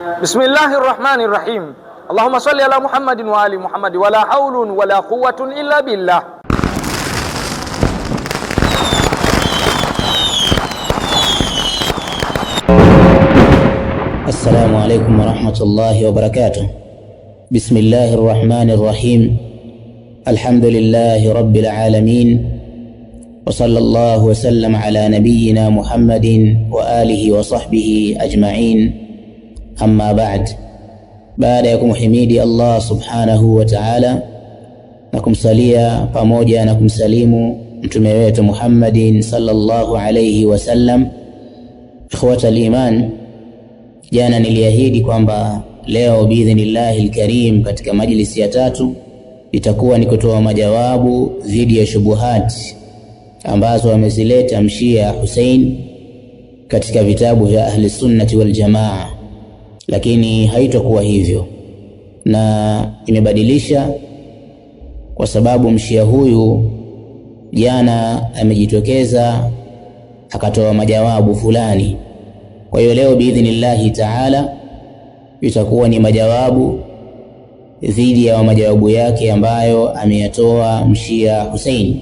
Bismillahirrahmanirrahim. Allahumma salli ala Muhammadin wa ali Muhammad wa la hawlun wa la quwwatun illa billah. Assalamu alaykum wa rahmatullahi wa barakatuh. Bismillahirrahmanirrahim. Alhamdulillahi rabbil alamin. Wa sallallahu wa sallam ala nabiyyina Muhammadin wa alihi wa sahbihi ajma'in. Amma ba'd. Baada ya kumhimidi Allah subhanahu wa ta'ala na kumsalia pamoja na kumsalimu mtume wetu Muhammadin sallallahu alayhi wasallam, ikhwata al-iman, jana niliahidi kwamba leo biidhnillahi al-karim katika majlisi ya tatu itakuwa ni kutoa majawabu dhidi ya shubuhati ambazo amezileta Mshia Hussein katika vitabu vya ahli sunnati wal jamaa, lakini haitakuwa hivyo na imebadilisha kwa sababu Mshia huyu jana amejitokeza akatoa majawabu fulani. Kwa hiyo leo biidhnillahi ta'ala itakuwa ni majawabu dhidi ya majawabu yake ambayo ameyatoa Mshia Hussein.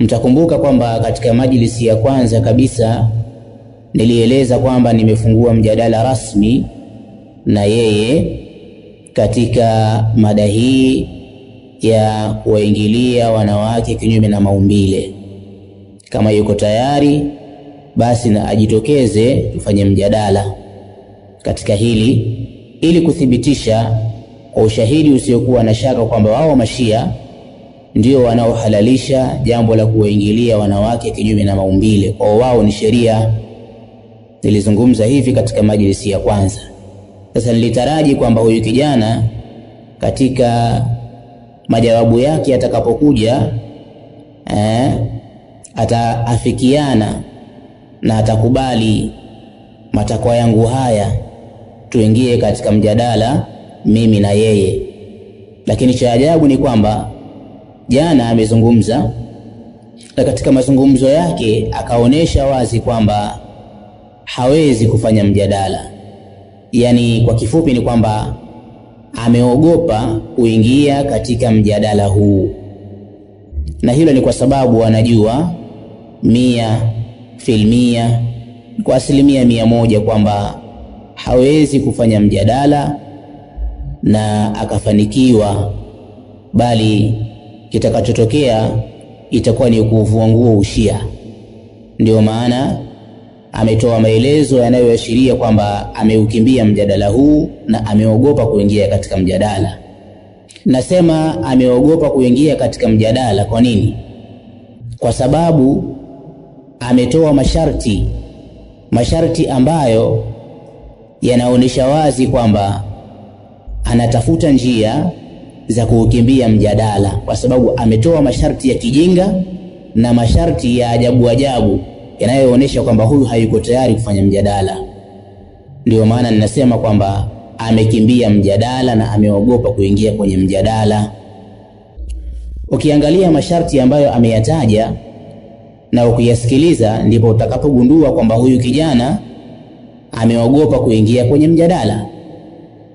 Mtakumbuka kwamba katika majlisi ya kwanza kabisa nilieleza kwamba nimefungua mjadala rasmi na yeye katika mada hii ya kuwaingilia wanawake kinyume na maumbile. Kama yuko tayari basi na ajitokeze tufanye mjadala katika hili ili kuthibitisha kwa ushahidi usiokuwa na shaka kwamba wao Mashia ndio wanaohalalisha jambo la kuwaingilia wanawake kinyume na maumbile. Kwa wao ni sheria. Nilizungumza hivi katika majlisi ya kwanza. Sasa nilitaraji kwamba huyu kijana katika majawabu yake atakapokuja ataafikiana na atakubali matakwa yangu haya, tuingie katika mjadala mimi na yeye. Lakini cha ajabu ni kwamba jana amezungumza na katika mazungumzo yake akaonesha wazi kwamba hawezi kufanya mjadala. Yani kwa kifupi ni kwamba ameogopa kuingia katika mjadala huu, na hilo ni kwa sababu anajua 100% kwa 100% kwamba hawezi kufanya mjadala na akafanikiwa, bali kitakachotokea itakuwa ni kuvua nguo ushia. Ndio maana ametoa maelezo yanayoashiria kwamba ameukimbia mjadala huu na ameogopa kuingia katika mjadala. Nasema ameogopa kuingia katika mjadala kwa nini? Kwa sababu ametoa masharti ambayo yanaonesha wazi kwamba anatafuta njia za kuukimbia mjadala, kwa sababu ametoa masharti ya kijinga na masharti ya ajabu yanayoonesha kwamba huyu hayuko tayari kufanya mjadala. Ndio maana ninasema kwamba amekimbia mjadala na ameogopa kuingia kwenye mjadala. Ukiangalia masharti ambayo ameyataja na ukiyasikiliza, ndipo utakapogundua kwamba huyu kijana ameogopa kuingia kwenye mjadala.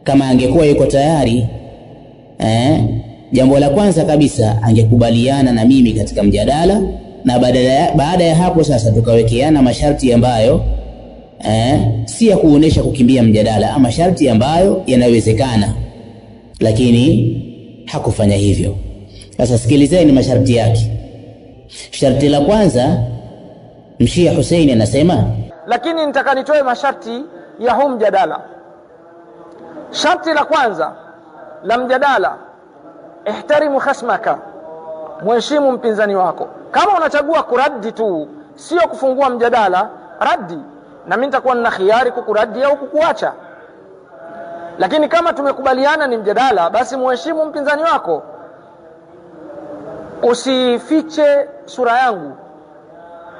Kama angekuwa yuko tayari, jambo la kwanza kabisa angekubaliana na mimi katika mjadala, na baada ya hapo sasa tukawekeana masharti ambayo si ya kuonesha kukimbia mjadala, ama masharti ambayo yanawezekana, lakini hakufanya hivyo. Sasa sikilizeni masharti yake. Sharti la kwanza, Mshia Hussein anasema, lakini nitaka nitoe masharti ya huu mjadala. Sharti la kwanza la mjadala, ihtarimu khasmaka, mheshimu mpinzani wako. Kama unachagua kuradi tu, sio kufungua mjadala, radi, na mimi nitakuwa nina khiari kukuradi au kukuacha. Lakini kama tumekubaliana ni mjadala, basi mheshimu mpinzani wako. Usifiche sura yangu.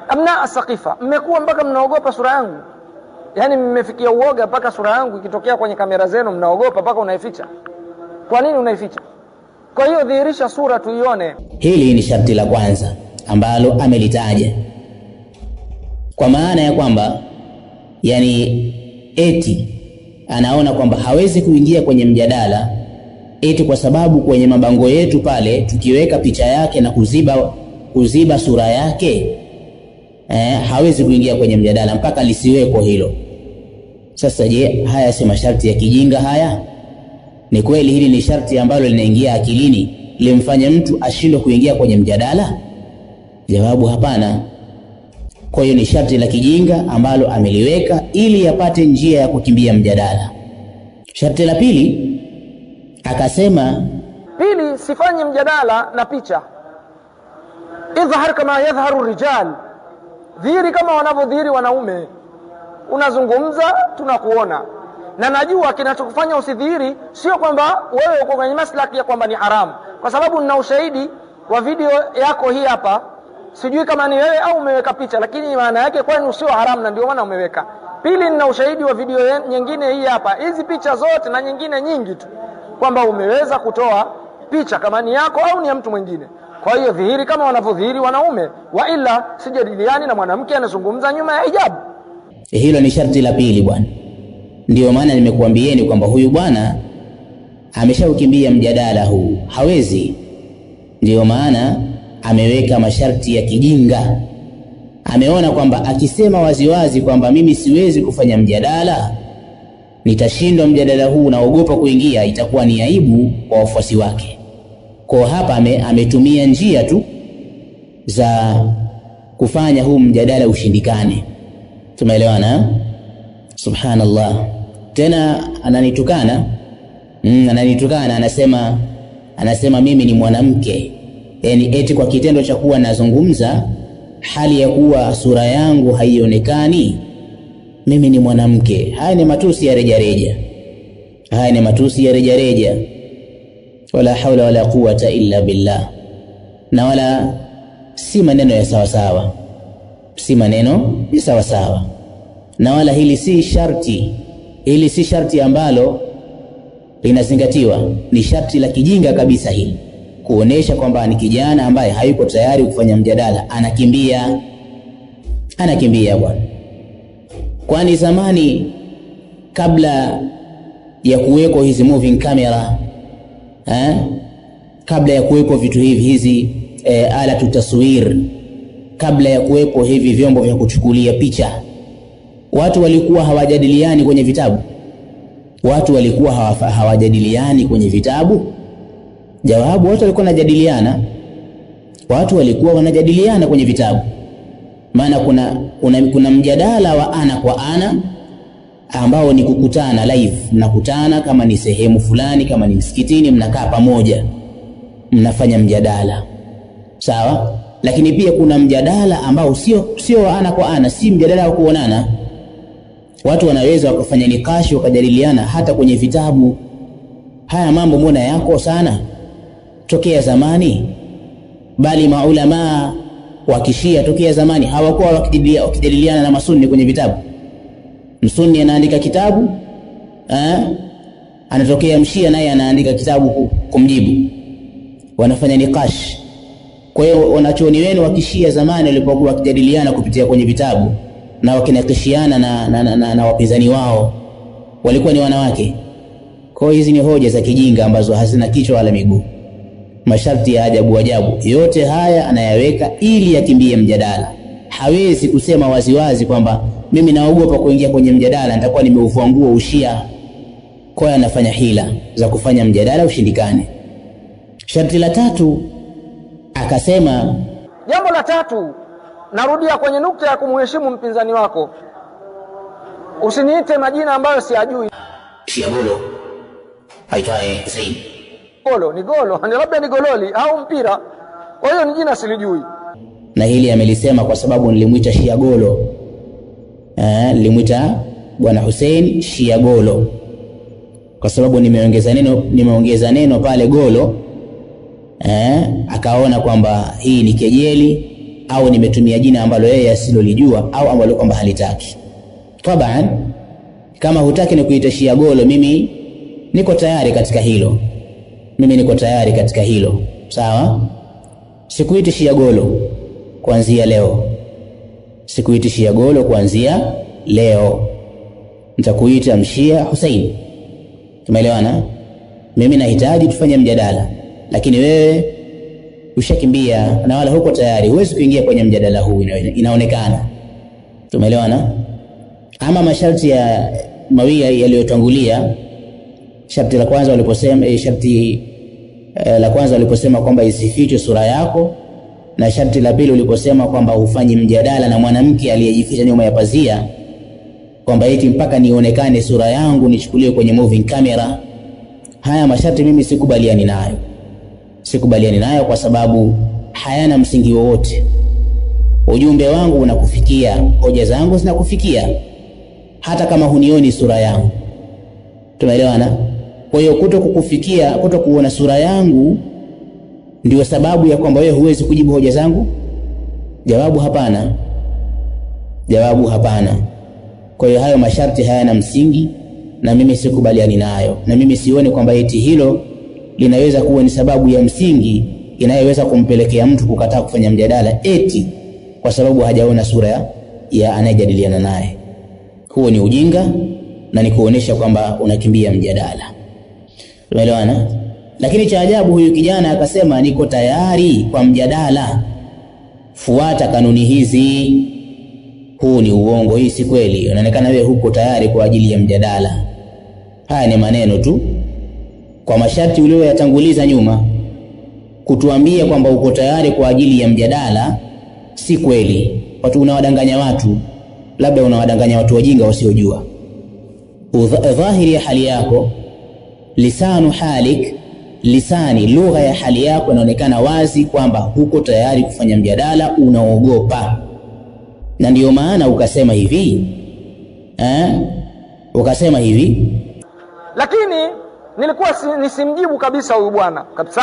Amna asaqifa, mmekuwa mpaka mnaogopa sura yangu. Yani mmefikia uoga mpaka sura yangu ikitokea kwenye kamera zenu mnaogopa mpaka unaificha. Kwa nini unaificha? Kwa hiyo dhihirisha sura tuione. Hili ni sharti la kwanza ambalo amelitaja, kwa maana ya kwamba yani eti anaona kwamba hawezi kuingia kwenye mjadala eti kwa sababu kwenye mabango yetu pale tukiweka picha yake na kuziba sura yake, hawezi kuingia kwenye mjadala mpaka lisiweko hilo. Sasa je, haya si masharti ya kijinga haya? Ni kweli hili ni sharti ambalo linaingia akilini limfanye mtu ashindwe kuingia kwenye mjadala? Jawabu hapana. Kwa hiyo ni sharti la kijinga ambalo ameliweka ili yapate njia ya kukimbia mjadala. Sharti la pili akasema, pili, sifanye mjadala na picha. Idhhar kama yadhharu rijal, dhiri kama wanavyodhiri wanaume. Unazungumza tunakuona, na najua kinachokufanya usidhiri sio kwamba wewe uko kwenye maslaki ya kwamba ni haramu, kwa sababu nina ushahidi wa video yako hii hapa. Sijui kama ni wewe au umeweka picha, lakini maana yake kwani sio haramu na ndio maana umeweka. Pili, nina ushahidi wa video nyingine hii hapa, hizi picha zote na nyingine nyingi tu, kwamba umeweza kutoa picha kama ni yako au ni ya mtu mwingine. Kwa hiyo dhihiri kama wanavyodhihiri wanaume, wa ila sijadiliani na mwanamke anazungumza nyuma ya hijabu. Hilo ni sharti la pili bwana. Ndio maana nimekuambieni kwamba huyu bwana ameshaukimbia mjadala huu, hawezi. Ndio maana ameweka masharti ya kijinga. Ameona kwamba akisema waziwazi kwamba mimi siwezi kufanya mjadala, nitashindwa mjadala huu, naogopa kuingia, itakuwa ni aibu kwa wafuasi wake. Kwa hapa ametumia njia tu za kufanya huu mjadala ushindikane. Tumeelewana? Subhanallah. Tena ananitukana, anasema mimi ni mwanamke. Yani eti kwa kitendo cha kuwa nazungumza hali ya kuwa sura yangu haionekani, mimi ni mwanamke. Haya ni matusi ya rejareja. Wala haula wala quwwata illa billah. Na wala si maneno ya sawasawa, na wala hili si sharti ambalo linazingatiwa. Ni sharti la kijinga kabisa hili, kuonesha kwamba ni kijana ambaye hayuko tayari kufanya mjadala, anakimbia bwana. Kwani zamani kabla ya kuweko hizi moving camera, kabla ya kuwepo vitu hizi ala tutaswir, kabla ya kuwepo hivi vyombo vya kuchukulia picha, watu walikuwa hawajadiliani kwenye vitabu? Jawabu, watu walikuwa wanajadiliana kwenye vitabu. Maana kuna mjadala wa ana kwa ana ambao ni kukutana live, mnakutana kama ni sehemu fulani, kama ni msikitini, mnakaa pamoja mnafanya mjadala, sawa. Lakini pia kuna mjadala ambao sio wa ana kwa ana, si mjadala wa kuonana. Watu wanaweza wakafanya nikashi wakajadiliana hata kwenye vitabu. Haya mambo mbona yako sana tokea zamani, bali maulama wa Kishia tokea zamani hawakuwa wakijadiliana na masunni kwenye vitabu. Msunni anaandika kitabu, anatokea mshia naye anaandika kitabu kumjibu, wanafanya nikash. Kwa hiyo wanachuoni wenu wa Kishia zamani walipokuwa wakijadiliana kupitia kwenye vitabu na wakinakishiana na wapinzani wao, walikuwa ni wanawake. Kwa hiyo hizi ni hoja za kijinga ambazo hazina kichwa wala miguu. Masharti ya ajabu yote haya anayaweka ili yakimbie mjadala. Hawezi kusema waziwazi kwamba mimi naogopa kuingia kwenye mjadala, nitakuwa nimeuvua nguo ushia. Kwa hiyo anafanya hila za kufanya mjadala ushindikane. Sharti la tatu akasema, jambo la tatu, narudia kwenye nukta ya kumheshimu mpinzani wako. Usiniite majina ambayo siyajui. Shiagolo haitwaye Zaid. Golo ni golo, labda ni gololi au mpira. Kwa hiyo ni jina silijui. Na hili amelisema kwa sababu nilimuita Shiagolo. Nilimuita Bwana Hussein Shiagolo kwa sababu nimeongeza neno pale golo. Akaona kwamba hii ni kejeli au nimetumia jina ambalo yeye asilolijua au ambalo kwamba halitaki. Taban, kama hutaki ni kuita Shiagolo, mimi niko tayari katika hilo. Sawa? Sikuiti Shiagolo kuanzia leo. nitakuita Mshia Hussein. Tumeelewana? Mimi nahitaji tufanye mjadala, lakini wewe ushakimbia na wala huko tayari, huwezi kuingia kwenye mjadala huu, inaonekana. Tumeelewana? Ama masharti ya mawili yaliyotangulia, sharti la kwanza waliposema kwamba isifiche sura yako, na sharti la pili uliposema kwamba ufanyi mjadala na mwanamke aliyejificha nyuma ya pazia, kwamba eti mpaka nionekane sura yangu nichukuliwe kwenye moving camera. Haya masharti mimi sikubaliani nayo kwa sababu hayana msingi wowote. Ujumbe wangu unakufikia, hoja zangu zinakufikia hata kama hunioni sura yangu. Tumeelewana? Kwa hiyo kutokuona sura yangu ndio sababu ya kwamba wewe huwezi kujibu hoja zangu? Jawabu hapana. Kwa hiyo hayo masharti hayana msingi na mimi sikubaliani nayo, na mimi sioni kwamba eti hilo linaweza kuwa ni sababu ya msingi inayoweza kumpelekea mtu kukataa kufanya mjadala eti kwa sababu hajaona sura ya anayejadiliana naye. Huo ni ujinga na ni kuonesha kwamba unakimbia mjadala. Umeelewana? Lakini cha ajabu, huyu kijana akasema niko tayari kwa mjadala, fuata kanuni hizi. Huu ni uongo, hii si kweli. Inaonekana wewe huko tayari kwa ajili ya mjadala. Haya ni maneno tu. Kwa masharti uliyoyatanguliza nyuma, kutuambia kwamba uko tayari kwa ajili ya mjadala si kweli. Watu unawadanganya watu, labda unawadanganya watu wajinga wasiojua. Dhahiri ya hali yako, lisanu halik, lugha ya hali yako inaonekana wazi kwamba huko tayari kufanya mjadala, unaogopa. Na ndio maana ukasema hivi. Lakini nilikuwa nisimjibu kabisa huyu bwana kabisa,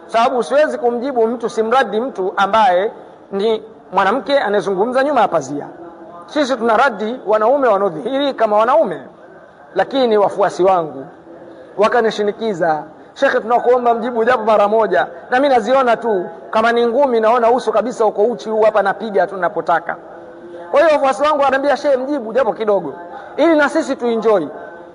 sababu siwezi kumjibu mtu, simradi mtu ambaye ni mwanamke anayezungumza nyuma ya pazia. Sisi tunaradi wanaume wanaodhihiri kama wanaume. Lakini wafuasi wangu wakanishinikiza, Shekhe, tunakuomba mjibu japo mara moja. Na mimi naziona tu kama ni ngumi, naona uso kabisa uko uchi huu hapa, napiga tu ninapotaka. Kwa hiyo wafuasi wangu wananiambia, Shehe, mjibu japo kidogo ili na sisi tuenjoy.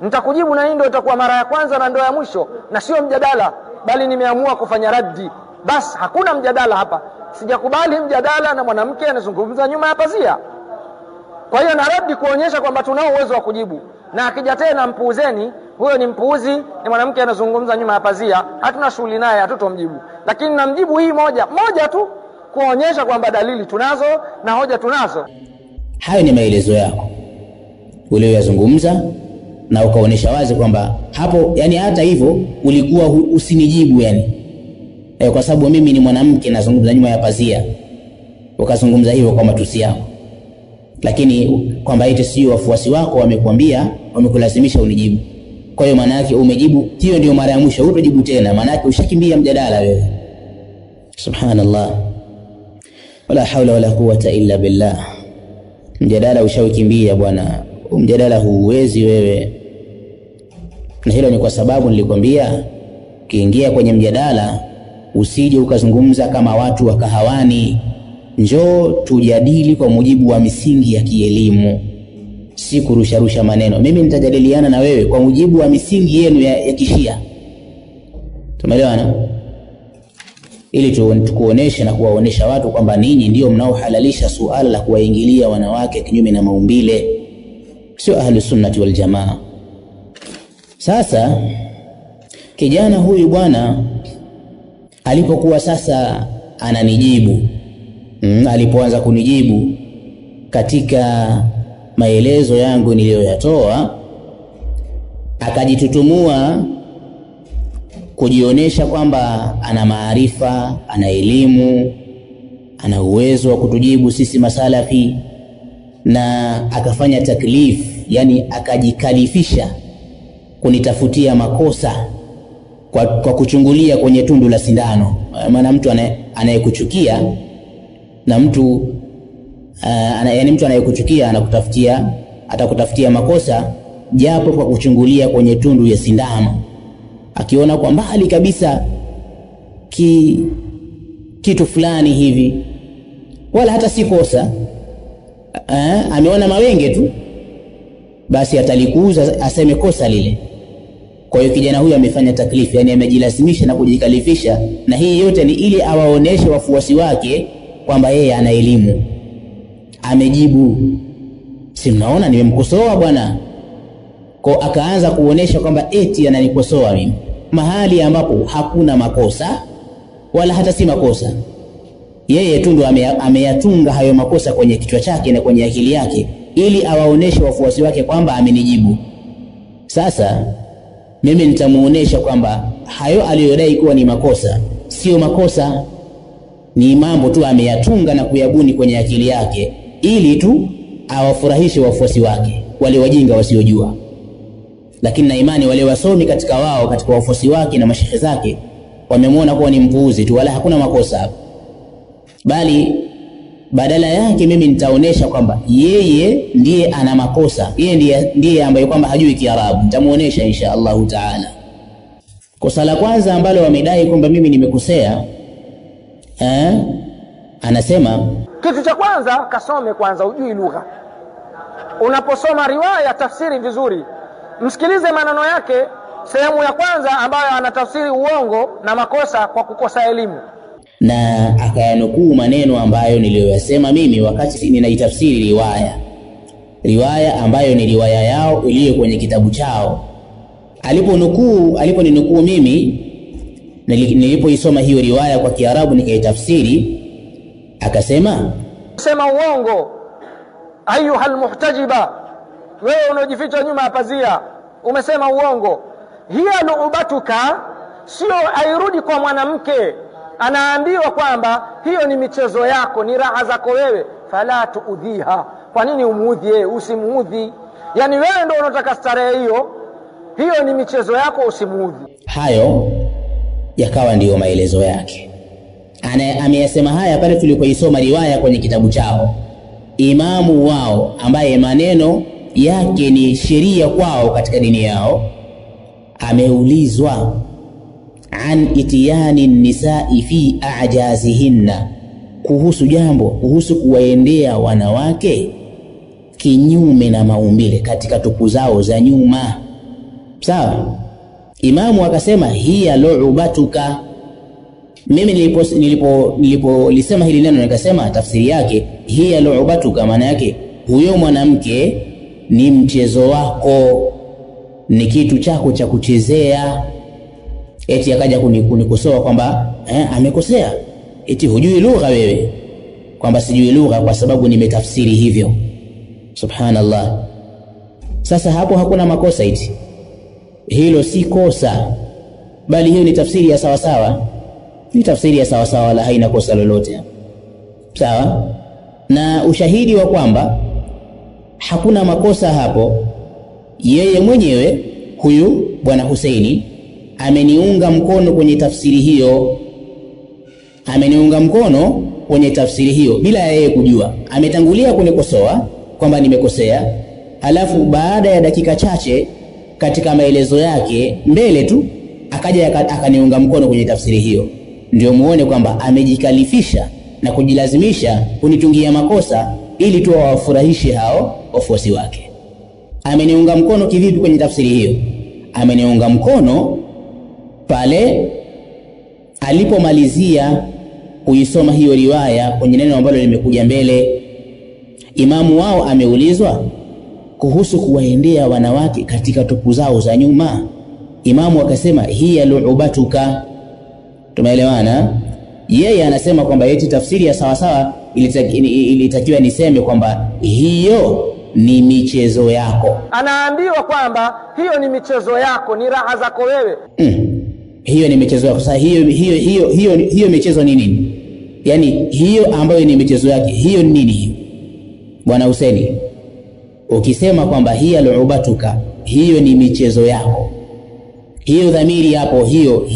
Nitakujibu na hii ndio itakuwa mara ya kwanza na ndio ya mwisho, na sio mjadala, bali nimeamua kufanya raddi. Bas, hakuna mjadala hapa. Sijakubali mjadala na mwanamke anazungumza nyuma ya pazia. Kwa hiyo na raddi kuonyesha kwamba tunao uwezo wa kujibu. Na akija tena mpuuzeni, huyo ni mpuuzi, ni mwanamke anazungumza nyuma ya pazia, hatuna shughuli naye, hatutomjibu. Lakini namjibu hii moja tu kuonyesha kwamba dalili tunazo na hoja tunazo. Hayo ni maelezo yako uliyoyazungumza na ukaonesha wazi kwamba hapo, yani hata hivyo ulikuwa usinijibu kwa sababu mimi ni mwanamke nazungumza nyuma ya pazia. Ukazungumza hivyo kwa matusi yako. Lakini kwamba eti sio wafuasi wako wamekwambia, wamekulazimisha unijibu. Kwa hiyo maana yake umejibu, hiyo ndio mara ya mwisho, utajibu tena, maana yake ushakimbia mjadala wewe. Subhanallah. Wala haula wala quwwata illa billah. Mjadala ushakimbia bwana. Mjadala huwezi wewe. Na hilo ni kwa sababu nilikwambia ukiingia kwenye mjadala usije ukazungumza kama watu wa kahawani. Njoo tujadili kwa mujibu wa misingi ya kielimu, si kurusha maneno. Mimi nitajadiliana na wewe kwa mujibu wa misingi yenu ya kishia. Tumeelewana? Ili tukuoneshe na kuwaonesha watu kwamba ninyi ndio mnaohalalisha suala la kuwaingilia wanawake kinyume na maumbile, sio ahlus sunnati wal jamaa. Sasa kijana huyu bwana alipokuwa sasa ananijibu, alipoanza kunijibu katika maelezo yangu niliyoyatoa, akajitutumua kujionesha kwamba ana maarifa, ana elimu, ana uwezo wa kutujibu sisi masalafi, na akafanya taklif, yani akajikalifisha kunitafutia makosa kwa kuchungulia kwenye tundu la sindano. Maana mtu anayekuchukia na mtu mtu anayekuchukia atakutafutia makosa japo kwa kuchungulia kwenye tundu ya sindano, akiona kwa mbali kabisa kitu fulani hivi, wala hata si kosa, ameona mawenge tu, basi atalikuuza aseme kosa lile. Kwa hiyo kijana huyu amefanya taklifu, yani amejilazimisha na kujikalifisha, na hii yote ni ili awaoneshe wafuasi wake kwamba yeye ana elimu. Amejibu, si mnaona nimemkosoa bwana. Kwa akaanza kuonesha kwamba eti ananikosoa mimi mahali ambapo hakuna makosa wala hata si makosa. Yeye tu ndo ameyatunga hayo makosa kwenye kichwa chake na kwenye akili yake ili awaoneshe wafuasi wake kwamba amenijibu. Sasa mimi nitamuonesha kwamba hayo aliyodai kuwa ni makosa sio makosa, ni mambo tu ameyatunga na kuyabuni kwenye akili yake ili tu awafurahishe wafuasi wake wale wajinga wasiojua. Lakini na imani wale wasomi katika wao, katika wafuasi wake na mashehe zake, wamemwona kuwa ni mpuuzi tu, wala hakuna makosa. Bali badala yake mimi nitaonesha kwamba yeye ndiye ana makosa, yeye ndiye ambaye kwamba hajui Kiarabu. Nitamuonesha insha Allahu Taala. Kosa la kwanza ambalo wamedai kwamba mimi nimekosea, anasema kitu cha kwanza, kasome kwanza, ujui lugha. Unaposoma riwaya tafsiri vizuri, msikilize maneno yake sehemu ya kwanza ambayo anatafsiri uongo na makosa kwa kukosa elimu, na akayanukuu maneno ambayo niliyoyasema mimi wakati ninaitafsiri riwaya ambayo ni riwaya yao iliyo kwenye kitabu chao. Aliponinukuu mimi, nilipoisoma hiyo riwaya kwa Kiarabu nikaitafsiri, akasema sema uongo ayuhal muhtajiba, wewe unajificha nyuma ya pazia, umesema uongo. Hiya lu'ubatuka, sio airudi kwa mwanamke, anaambiwa kwamba hiyo ni michezo yako, ni raha zako wewe. Fala tuudhiha, kwa nini umuudhi yeye? Usimuudhi. Yani wewe ndio unataka starehe hiyo ni michezo yako, usimuudhi. Hayo yakawa ndiyo maelezo yake. Ameyasema haya pale tulipoisoma riwaya kwenye kitabu chao. Imamu wao ambaye maneno yake ni sheria kwao katika dini yao, ameulizwa an itiyani nisai fi ajazihinna, kuhusu kuwaendea wanawake kinyume na maumbile katika tupu zao za nyuma. Sawa? Imamu akasema hiya lu'ubatuka. Mimi nilipolisema hili neno nikasema tafsiri yake hiya lu'ubatuka, maana yake huyo mwanamke ni mchezo wako, ni kitu chako cha kuchezea. Eti akaja kunikosoa kwamba amekosea, eti hujui lugha wewe, kwamba sijui lugha kwa sababu nimetafsiri hivyo. Subhanallah. Sasa hapo hakuna makosa eti. Hilo si kosa, bali hiyo ni tafsiri ya sawa sawa. Ni tafsiri ya sawa sawa, la haina kosa lolote. Sawa? Na ushahidi wa kwamba hakuna makosa hapo, yeye mwenyewe huyu bwana Husaini ameniunga mkono kwenye tafsiri hiyo. Ameniunga mkono kwenye tafsiri hiyo bila yeye kujua. Ametangulia kunikosoa kwamba nimekosea, alafu baada ya dakika chache katika maelezo yake mbele tu akaja akaniunga mkono kwenye tafsiri hiyo. Ndio muone kwamba amejikalifisha na kujilazimisha kunitungia makosa ili tu awafurahishe hao wafuasi wake. Ameniunga mkono kivipi kwenye tafsiri hiyo? Ameniunga mkono pale alipomalizia kuisoma hiyo riwaya kwenye neno ambalo limekuja mbele. Imamu wao ameulizwa kuhusu kuwaendea wanawake katika tupu zao za nyuma. Imamu akasema hiya lu'ubatuka. Tumeelewana? Yeye anasema kwamba eti tafsiri ya sawa sawa ilitakiwa niseme kwamba hiyo ni michezo yako. Anaambiwa kwamba hiyo ni michezo yako, ni raha zako wewe. Hiyo ni michezo yako. Sasa hiyo michezo ni nini? Yani hiyo ambayo ni michezo yake, hiyo ni nini hiyo? Bwana Husaini, ukisema kwamba hiya lu'ubatuka, hiyo ni michezo yako, hiyo dhamiri hapo, hiyo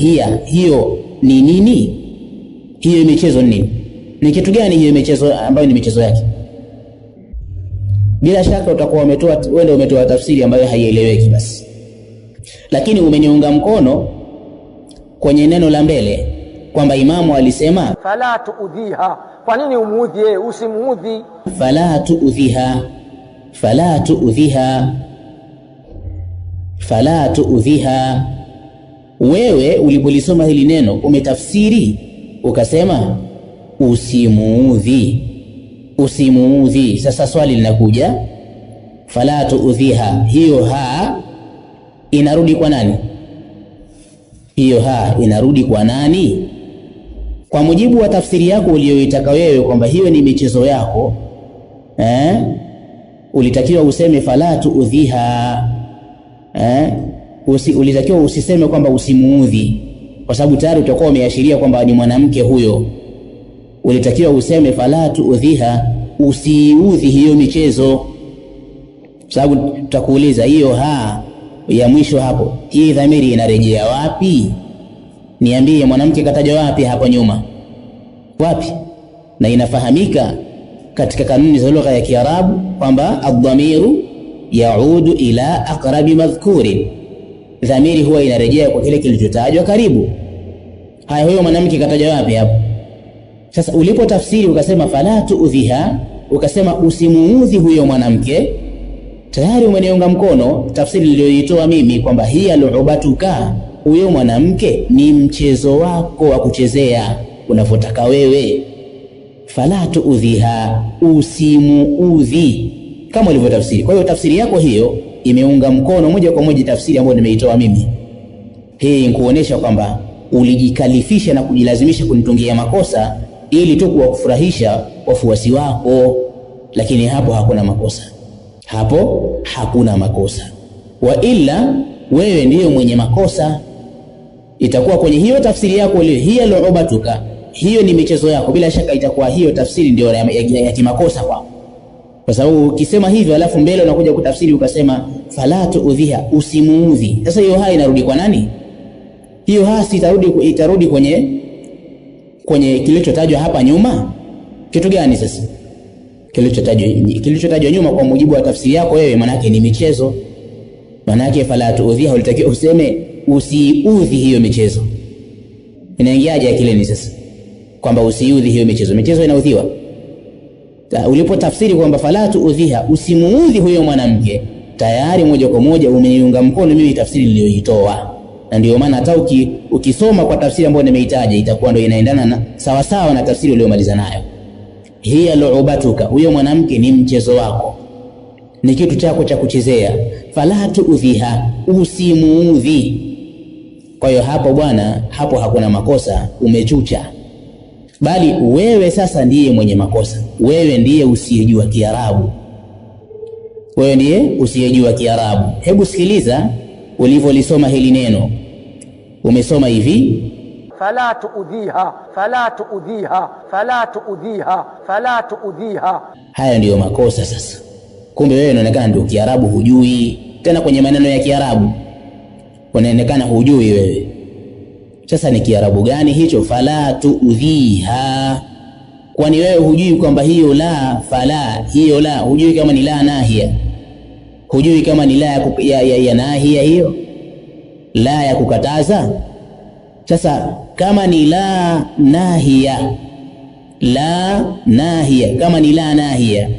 ni nini? Hiyo michezo ni nini? Ni kitu gani hiyo michezo ambayo ni michezo yake? Bila shaka utakuwa wewe umetoa tafsiri ambayo haieleweki basi. Lakini umeniunga mkono kwenye neno la mbele kwamba imamu alisema fala tuudhiha, kwa nini umuudhi yeye? Usimuudhi. Fala tuudhiha, fala tuudhiha. Wewe ulipolisoma hili neno umetafsiri ukasema usimuudhi, usimuudhi. Sasa swali linakuja, fala tuudhiha, hiyo ha inarudi kwa nani? Hiyo ha inarudi kwa nani? Kwa mujibu wa tafsiri yako uliyoitaka wewe kwamba hiyo ni michezo yako, ulitakiwa useme fala tuudhiha. Ulitakiwa usiseme kwamba usimuudhi, kwa sababu tayari utakuwa umeashiria kwamba ni mwanamke huyo. Ulitakiwa useme fala tuudhiha, usiudhi hiyo michezo. Sababu tutakuuliza hiyo ha ya mwisho hapo, hii dhamiri inarejea wapi? Niambie, mwanamke kataja wapi hapa nyuma? Wapi? Na inafahamika katika kanuni za lugha ya Kiarabu kwamba ad-dhamiru yaudu ila aqrabi madhkurin, dhamiri huwa inarejea kwa kile kilichotajwa karibu. Haya, huyo mwanamke kataja wapi hapo? Sasa ulipo tafsiri ukasema fala tuudhiha, ukasema usimuudhi huyo mwanamke, tayari umeniunga mkono tafsiri niliyoitoa mimi kwamba hiya lu'ubatuka, huyo mwanamke ni mchezo wako wa kuchezea unavyotaka wewe. Fala tuudhiha, usimuudhi, kama ulivyotafsiri. Kwa hiyo tafsiri yako hiyo imeunga mkono moja kwa moja tafsiri ambayo nimeitoa mimi. Hii ni kuonesha kwamba ulijikalifisha na kujilazimisha kunitungia makosa ili tu kuwafurahisha wafuasi wako, lakini hapo hakuna makosa. Hapo hakuna makosa. Wa illa wewe ndiyo mwenye makosa. Itakuwa kwenye hiyo tafsiri yako ile hiya lu'ubatuka, hiyo ni michezo yako, bila shaka itakuwa hiyo tafsiri ndio ya kimakosa kwako. Kwa sababu ukisema hivyo alafu mbele unakuja kutafsiri ukasema fala tuudhiha, usimuudhi. Sasa hiyo ha inarudi kwa nani? Hiyo ha itarudi kwenye kilichotajwa hapa nyuma. Kitu gani sasa? Kilichotajwa nyuma kwa mujibu wa tafsiri yako wewe maana yake ni michezo. Maana yake fala tuudhiha ulitakiwa useme usiudhi hiyo michezo. Inaingiaje akilini sasa kwamba usiudhi hiyo michezo? Michezo inaudhiwa. Ulipo tafsiri kwamba fala tuudhiha, usimuudhi huyo mwanamke, tayari moja kwa moja umeniunga mkono mimi tafsiri niliyoitoa. Na ndio maana hata ukisoma kwa tafsiri ambayo nimeitaja itakuwa ndio inaendana na sawa sawa na tafsiri uliyomaliza nayo. Hiya lu'ubatuka, huyo mwanamke ni mchezo wako, ni kitu chako cha kuchezea. Fala tuudhiha, usimuudhi. Kwa hiyo hapo bwana, hapo hakuna makosa, umechucha. Bali wewe sasa ndiye mwenye makosa. Wewe ndiye usiyejua Kiarabu. Wewe ndiye usiyejua Kiarabu. Hebu sikiliza ulivyolisoma hili neno. Umesoma hivi fala tuudhiha, fala tuudhiha, fala tuudhiha, fala tuudhiha. Haya ndiyo makosa sasa. Kumbe wewe unaonekana ndio Kiarabu hujui, tena kwenye maneno ya Kiarabu unaonekana hujui wewe. Sasa ni Kiarabu gani hicho? Fala tuudhiha. Kwani wewe hujui kwamba hiyo la fala, hiyo la hujui kama ni la nahia? Hujui kama ni la ya nahia, hiyo la ya kukataza? Sasa kama ni la nahia, la nahia, kama ni la nahia,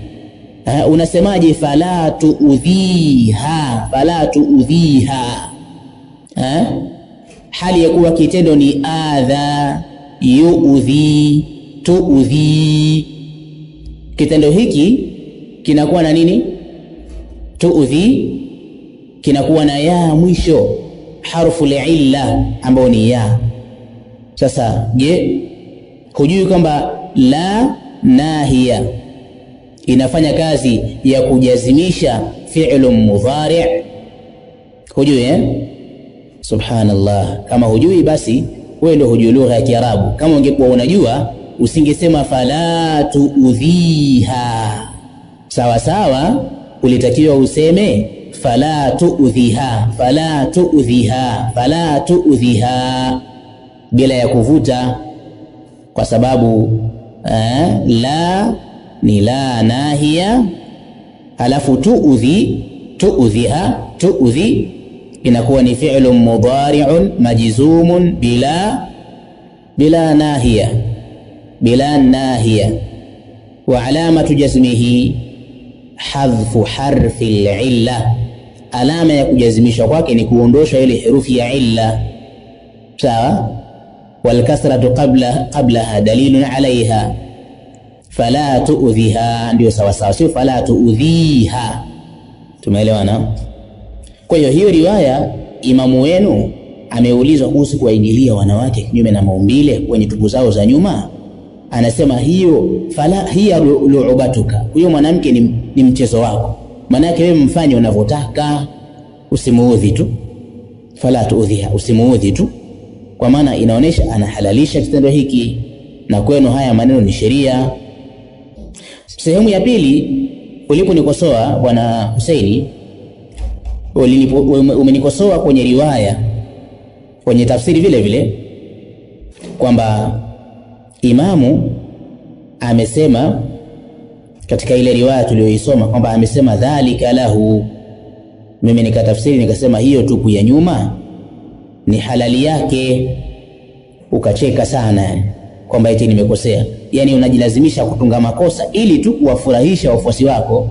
unasemaje fala tuudhiha? Fala tuudhiha, hali ya kuwa kitendo ni adha, yuudhi, tuudhi. Kitendo hiki kinakuwa na nini? Tuudhi kinakuwa na ya mwisho, harfu li'illa ambao ni ya. Sasa je, hujui kwamba la nahia inafanya kazi ya kujazimisha fi'lu mudhari'? Hujui Subhanallah. Kama hujui basi wewe ndio hujui lugha ya Kiarabu. Kama ungekuwa unajua usingesema fala tuudhiha. Sawa sawa, ulitakiwa useme fala tuudhiha, fala tuudhiha, fala tuudhiha bila ya kuvuta, kwa sababu la ni la nahia, alafu tuudhi, tuudhiha, tuudhi inakuwa ni fi'lun mudari'un majzumun bila nahiya, bila nahiya. Wa alamatu jazmihi hadhfu harfi al-illa, alama ya kujazimishwa kwake ni kuondosha ile herufi ya illa, sawa. Wal kasratu qablaha dalilun alaiha fala tuudhiha, ndio sawa sawa, sio fala tuudhiha. Tumeelewana? Kwa hiyo riwaya, imamu wenu ameulizwa kuhusu kuwaingilia wanawake kinyume na maumbile kwenye tupu zao za nyuma, anasema hiyo fala hiya lu'ubatuka, huyo mwanamke ni mchezo wako, maana yake wewe mfanye unavyotaka, usimuudhi tu. Fala tuudhiha, usimuudhi tu, kwa maana inaonesha anahalalisha kitendo hiki, na kwenu haya maneno ni sheria. Sehemu ya pili, uliponikosoa bwana Husaini, umenikosoa kwenye riwaya, kwenye tafsiri vile vile, kwamba imamu amesema katika ile riwaya tuliyoisoma kwamba amesema dhalika lahu. Mimi nikatafsiri nikasema hiyo tupu ya nyuma ni halali yake. Ukacheka sana kwamba eti nimekosea. Yani unajilazimisha kutunga makosa ili tu kuwafurahisha wafuasi wako.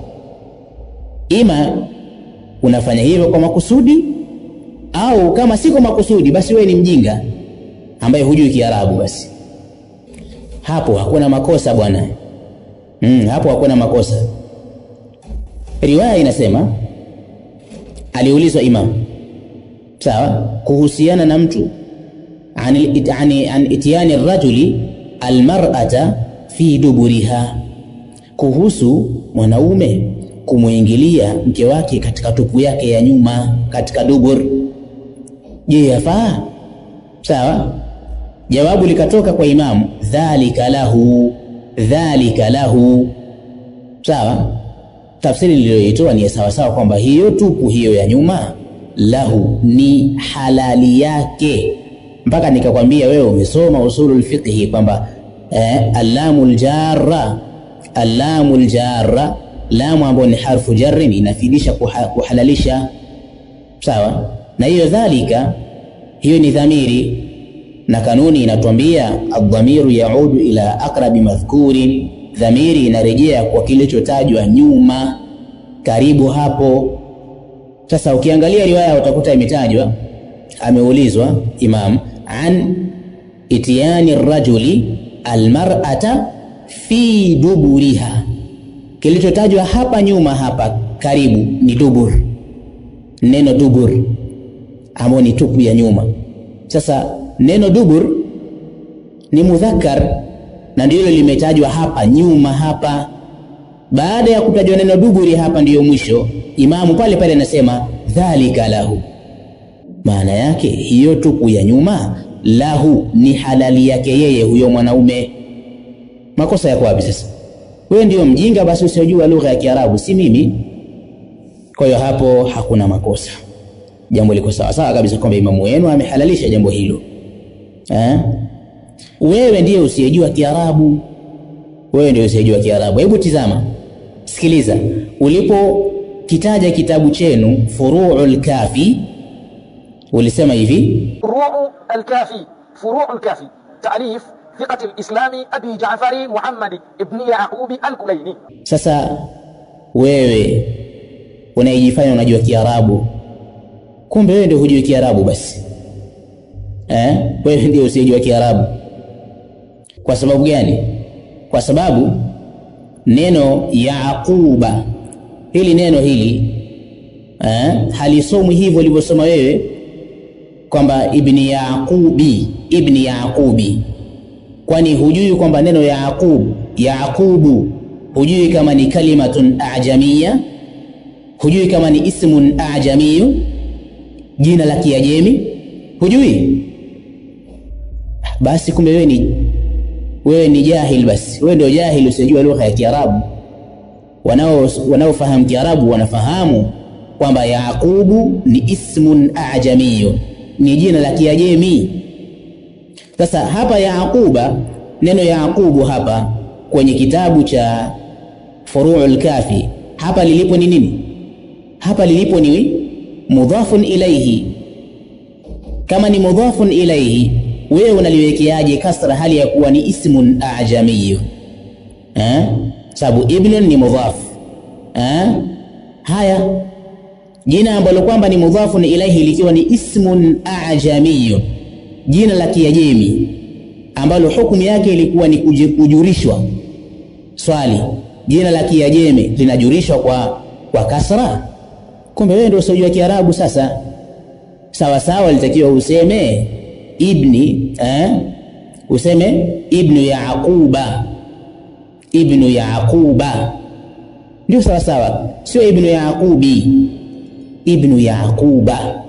Ima unafanya hivyo kwa makusudi, au kama si kwa makusudi basi wewe ni mjinga ambaye hujui Kiarabu. Basi hapo hakuna makosa bwana. Hapo hakuna makosa. Riwaya inasema aliulizwa imam, sawa, kuhusiana na mtu an itiyani rajuli almar'ata fi duburiha, kuhusu mwanaume kumuingilia mke wake katika tupu yake ya nyuma, katika dubur. Je, yafaa? Sawa. Jawabu likatoka kwa imamu, dhalika lahu, dhalika lahu. Sawa. Tafsiri niliyoitoa ni sawa sawa, kwamba hiyo tupu hiyo ya nyuma, lahu ni halali yake. Mpaka nikakwambia wewe umesoma usulul fiqh kwamba allamul jarra, allamul jarra, lamu ambayo ni harfu jarri inafidisha kuhalalisha. Sawa. Na hiyo dhalika, hiyo ni dhamiri, na kanuni inatuambia adh-dhamiru yaudu ila aqrabi madhkurin, dhamiri inarejea kwa kilichotajwa nyuma, karibu hapo. Sasa ukiangalia riwaya utakuta imetajwa, ameulizwa imam an itiyani rajuli almar'ata fi duburiha, kilichotajwa hapa nyuma, hapa karibu ni dubur, neno dubur ambao ni tupu ya nyuma. Sasa neno dubur ni mudhakkar, na ndilo limetajwa hapa nyuma hapa. Baada ya kutajwa neno duburi hapa ndiyo mwisho, imamu pale pale anasema dhalika lahu, maana yake hiyo tupu ya nyuma, lahu ni halali yake yeye huyo mwanaume. Makosa yako wapi sasa? Wewe ndio mjinga basi usijua lugha ya Kiarabu, si mimi. Kwa hiyo hapo hakuna makosa, jambo liko sawa sawa kabisa, kwamba imamu wenu amehalalisha jambo hilo. Wewe ndiye usiyejua Kiarabu, wewe ndiye usiyejua Kiarabu. Hebu tizama, sikiliza, ulipokitaja kitabu chenu Furu'ul Kafi ulisema hivi: Furu'ul Kafi, Furu'ul Kafi ta'rif thiqat al-islami Abi Ja'fari Muhammad ibn Ya'qub al-Kulaini. Sasa wewe unajifanya unajua Kiarabu, kumbe wewe ndio hujui Kiarabu. Basi wewe ndio usijua Kiarabu. Kwa sababu gani? Kwa sababu neno Yaquba, hili neno hili halisomwi hivyo ulivyosoma wewe, kwamba ibni Yaqubi, ibni Yaqubi. Kwani hujui kwamba neno Yaqubu hujui kama ni kalimatun a'jamiyya, hujui kama ni ismun a'jamiyyu, jina la Kiajemi hujui? Basi kumbe wewe ni jahil. Basi wewe ndio jahil usijua lugha ya Kiarabu. Wanaofahamu Kiarabu wanafahamu kwamba Yaqubu ni ismun a'jamiyyu, ni jina la Kiajemi. Sasa hapa Yaquba, neno Yaqubu hapa kwenye kitabu cha Furu'ul Kafi, hapa lilipo ni nini? Hapa lilipo ni mudhafun ilayhi. Kama ni mudhafun ilayhi, wewe unaliwekeaje kasra hali ya kuwa ni ismun a'jamiyyu? Sababu ibn ni mudhaf. Haya, jina ambalo kwamba ni mudhafun ilayhi likiwa ni ismun a'jamiyun, jina la Kiajemi ambalo hukumu yake ilikuwa ni kujurishwa. Swali, jina la Kiajemi linajurishwa kwa kasra? Kumbe wewe ndio usijua Kiarabu. Sasa sawa sawa litakiwa useme ibni, useme ibnu Yaquba, ibnu Yaquba ndio sawa sawa, sio ibnu Yaqubi, ibnu Yaquba.